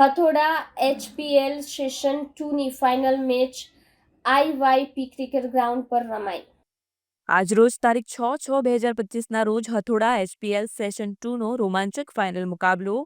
હથોડા HPL session 2ની final match IYP cricket ground પર રમાઈ. આજરોજ તારીખ 6/6/2025ના રોજ હથોડા HPL સેશન 2નો રોમાંચક ફાઇનલ મુકાબલો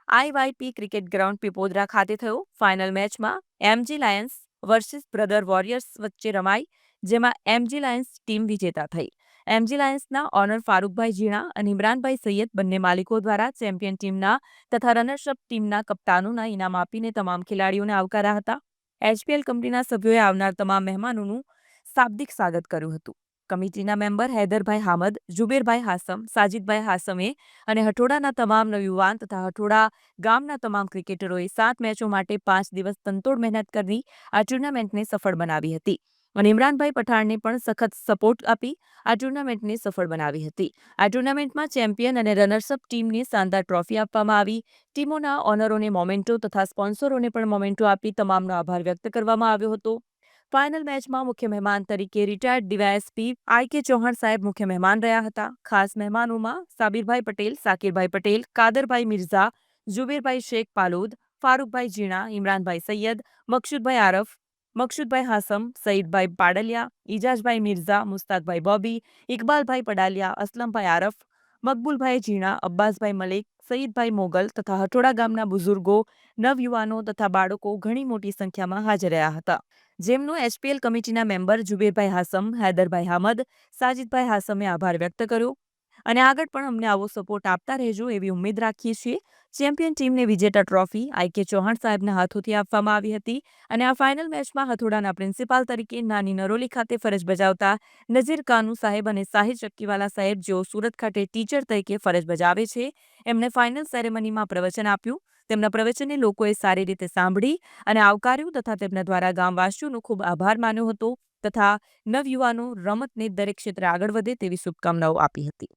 IYP ક્રિકેટ ગ્રાઉન્ડ પીપોદરા ખાતે થયો. ફાઇનલ મેચમાં MG Lions versus brother warriors વચ્ચે રમાઈ, જેમાં MG લાયન્સ ટીમ વિજેતા થઈ. MG લાયન્સના ઓનર ફારૂકભાઈ ઝીણા અને ઇમરાનભાઈ સૈયદ બંને માલિકો દ્વારા ચેમ્પિયન ટીમના તથા રનર્સઅપ ટીમના કપ્તાનોના ઇનામ આપીને તમામ ખેલાડીઓને આવકાર્યા હતા. HPL કંપનીના સભ્યોએ આવનાર તમામ મહેમાનોનું શાબ્દિક સ્વાગત કર્યું હતું. કમિટીના મેમ્બર હૈદરભાઈ હામદ, ઝુબેરભાઈ હાસમ, સાજિદભાઈ હાસમે અને હઠોડાના તમામ નવયુવાન તથા હઠોડા ગામના તમામ ક્રિકેટરોએ 7 મેચો માટે 5 દિવસ તનતોડ મહેનત કરી આ ટુર્નામેન્ટને સફળ બનાવી હતી અને ઇમરાનભાઈ પઠાણને પણ સખત સપોર્ટ આપી આ ટુર્નામેન્ટને સફળ બનાવી હતી. આ ટુર્નામેન્ટમાં ચેમ્પિયન અને રનર્સઅપ ટીમને શાનદાર ટ્રોફી આપવામાં આવી. ટીમોના ઓનરોને મોમેન્ટો તથા સ્પોન્સરોને પણ મોમેન્ટો આપી તમામનો આભાર વ્યક્ત કરવામાં આવ્યો હતો. ફાઇનલ મેચમાં મુખ્ય મહેમાન તરીકે રિટાયર્ડ ડીવાયએસપી IK ચૌહાણ સાહેબ મુખ્ય મહેમાન રહ્યા હતા. ખાસ મહેમાનોમાં સાબિરભાઈ પટેલ, સાકિરભાઈ પટેલ, કાદરભાઈ મિર્ઝા, ઝુબેરભાઈ શેખ પાલોદ, ફારૂકભાઈ ઝીણા, ઇમરાનભાઈ સૈયદ, મકસૂદભાઈ આરફ, મકસૂદભાઈ હાસમ, સઈદભાઈ પાડલિયા, ઇજાજભાઈ મિર્ઝા, મુસ્તાકભાઈ બોબી, ઇકબાલભાઈ પડાલિયા, અસલમભાઈ આરફ, મકબૂલભાઈ ઝીણા, અબ્બાસભાઈ મલિક, સઈદભાઈ મોગલ તથા હઠોડા ગામના બુઝુર્ગો, નવયુવાનો તથા બાળકો ઘણી મોટી સંખ્યામાં હાજર રહ્યા હતા, જેમનો HPL કમિટીના મેમ્બર ઝુબેરભાઈ હાસમ, હૈદરભાઈ હામદ, સાજિદભાઈ હાસમે આભાર વ્યક્ત કર્યો અને આગળ પણ અમને આવો સપોર્ટ આપતા રહેજો એવી ઉમ્મીદ રાખીએ છીએ. ચેમ્પિયન ટીમને વિજેતા ટ્રોફી IK ચૌહાણ સાહેબના હાથોથી આપવામાં આવી હતી અને આ ફાઇનલ મેચમાં હથોડાના પ્રિન્સિપાલ તરીકે નાની નરોલી ખાતે ફરજ બજાવતા નઝીર કાનુ સાહેબ અને સાહિર ચક્કીવાલા સાહેબ, જેઓ સુરત ખાતે ટીચર તરીકે ફરજ બજાવે છે, એમણે ફાઇનલ સેરેમનીમાં પ્રવચન આપ્યું. તેમના પ્રવચનને લોકોએ સારી રીતે સાંભળી અને આવકાર્યું તથા તેમના દ્વારા ગામવાસીઓનો ખૂબ આભાર માન્યો હતો તથા નવયુવાનો રમતને દરેક ક્ષેત્રે આગળ વધે તેવી શુભકામનાઓ આપી હતી.